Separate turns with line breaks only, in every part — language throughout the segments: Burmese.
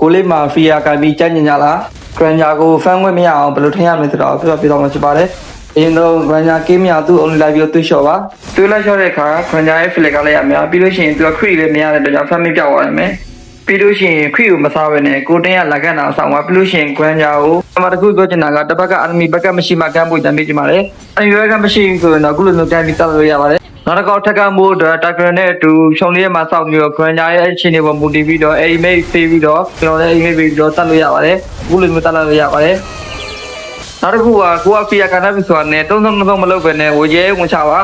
ကိုလေးမှာဖီယာကပြီးကြိုက်ညင်ကြလားဂရန်ဂျာကိုဖန်ခွင့်မရအောင်ဘယ်လိုထင်ရမလဲဆိုတော့ပြောပြတော့မှာဖြစ်ပါတယ်အရင်တော့ဂရန်ဂျာကေးမရသူ့ only live ကိုတွေ့လျှော့ပါတွေ့လိုက်လျှော့တဲ့အခါဂရန်ဂျာရဲ့ flag ကလည်းအများပြီးလို့ရှိရင်သူကခရီလည်းမရတဲ့အတွက်ကြောင့်ဖန်မပြောက်သွားနိုင်မယ်ပြီးလို့ရှိရင်ခရီကိုမစားဘဲနဲ့ကိုတင်းကလက်ကန်တာဆောင်သွားပြီးလို့ရှိရင်ဂရန်ဂျာကိုအမှတခုပြောချင်တာကတစ်ဘက်က enemy ဘက်ကမရှိမှကမ်းဖို့တမ်းပေးကြပါလေအရင်ကမရှိဘူးဆိုရင်တော့အခုလိုမျိုးတမ်းပြီးတက်လို့ရပါတယ်နောက်တစ်ခေါက်ထက်ကမို့အတွက်တာဂရန်နဲ့အတူဖြုံလေးမှာစောက်ပြီးတော့ဂရန်ဂျာရဲ့အခြေအနေပေါ်မူတည်ပြီးတော့အိမ်မိတ်ပေးပြီးတော့ကျွန်တော်လည်းအိမ်မိတ်ပေးပြီးတော့တက်လို့ရပါတယ်အခုလိုမျိုးတက်လို့ရပါတယ်နောက်တစ်ခုကကိုကဖီယာကန်ပြီးဆိုတာနဲ့သုံးမလုပ်ပဲနဲ့ဝရဲဝင်ချပါ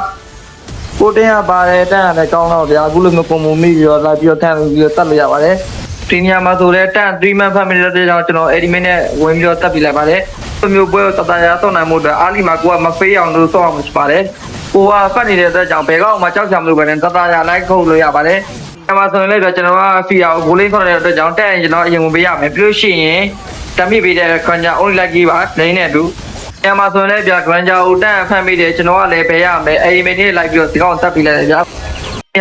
ကိုတင်းကပါတယ်တန်းရတယ်ကောင်းတော့ဗျာအခုလိုမျိုးပုံမမိပြီးတော့လာပြီးတော့တန်းပြီးတော့တက်လို့ရပါတယ်ဒီနေရာမှာဆိုလည်းတန်း3 man family တဲ့ကြောင့်ကျွန်တော်အဲ့ဒီမိနဲ့ဝင်ပြီးတော့တက်ပြလိုက်ပါတယ်ဒီမျိုးပွဲတတရာဆောက်နိုင်မှုအတွက်အားလီမှာကိုကမဖေးအောင်လို့ဆောက်အောင်ဖြစ်ပါတယ်ကိုကဖတ်နေတဲ့အတွက်ကြောင့်ဘယ်ကောက်မှကြောက်ကြမလို့ပဲနဲ့တတရာလိုက်ခုတ်လို့ရပါတယ်အမှဆိုရင်လည်းကျွန်တော်ကဖီယာကိုဂိုးလေးခေါ်တဲ့အတွက်ကြောင့်တက်ရင်ကျွန်တော်အရင်ဝင်ပေးရမယ်ပြီးလို့ရှိရင်တမိပေးတဲ့ခွန်ကြ only like ကြီးပါနေနဲ့တူအမှဆိုရင်လည်းဗျာခွန်ကြကိုတက်ဖတ်မိတယ်ကျွန်တော်ကလည်းပေးရမယ်အိမ်မိနဲ့လိုက်ပြီးတော့ဒီကောင်တက်ပြီးလိုက်တယ်ဗျာ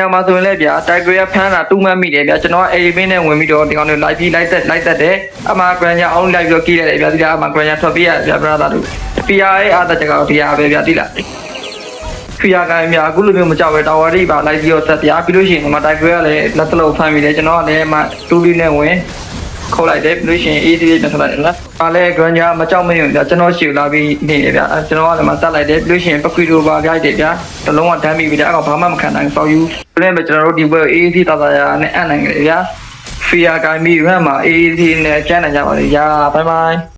အမှဆိုရင်လည်းဗျာတိုက်ဂရဖမ်းတာတူးမှတ်မိတယ်ဗျာကျွန်တော်အိမ်မိနဲ့ဝင်ပြီးတော့ဒီကောင်တွေလိုက်ပြီးလိုက်တက်တယ်အမှခွန်ကြ only like ပြီးတော့ကြီးရတယ်ဗျာဒီကအမှခွန်ကြထွက်ပေးရတယ်ဗျာ brother တို့ PRA အားတက်ကြတော့ဒီဟာပဲဗျာတိလားဖီယာကိုင်းများအခုလိုမျိုးမကြောက်ပဲတာဝါရိပါလိုက်ပြီးတော့တက်ပြပြီးလို့ရှိရင်ဒီမှာတိုက်ခွဲကလည်းလက်သလုံးဖမ်းပြီးတယ်ကျွန်တော်ကလည်းမှတူလီနဲ့ဝင်ခုတ်လိုက်တယ်ပြီးလို့ရှိရင် AD ပြန်ထွက်လိုက်တယ်နော်။ဒါလည်း grand မကြောက်မနေဘူးဗျာကျွန်တော်ရှေ့လာပြီးနေတယ်ဗျာကျွန်တော်ကလည်းမှတက်လိုက်တယ်ပြီးလို့ရှိရင်ပကွီတိုပါကြိုက်တယ်ဗျာတလုံးကဒမ်းပြီးပြီအဲ့ကောင်ဘာမှမခံနိုင်ဆောက်ယူပြီးလည်းကျွန်တော်တို့ဒီဘက် AD တာတာရနဲ့အံ့နိုင်ကြတယ်ဗျာဖီယာကိုင်းပြီးရမ်းမှာ AD နဲ့ကျန်းနိုင်ကြပါလေဗျာဘိုင်ဘိုင်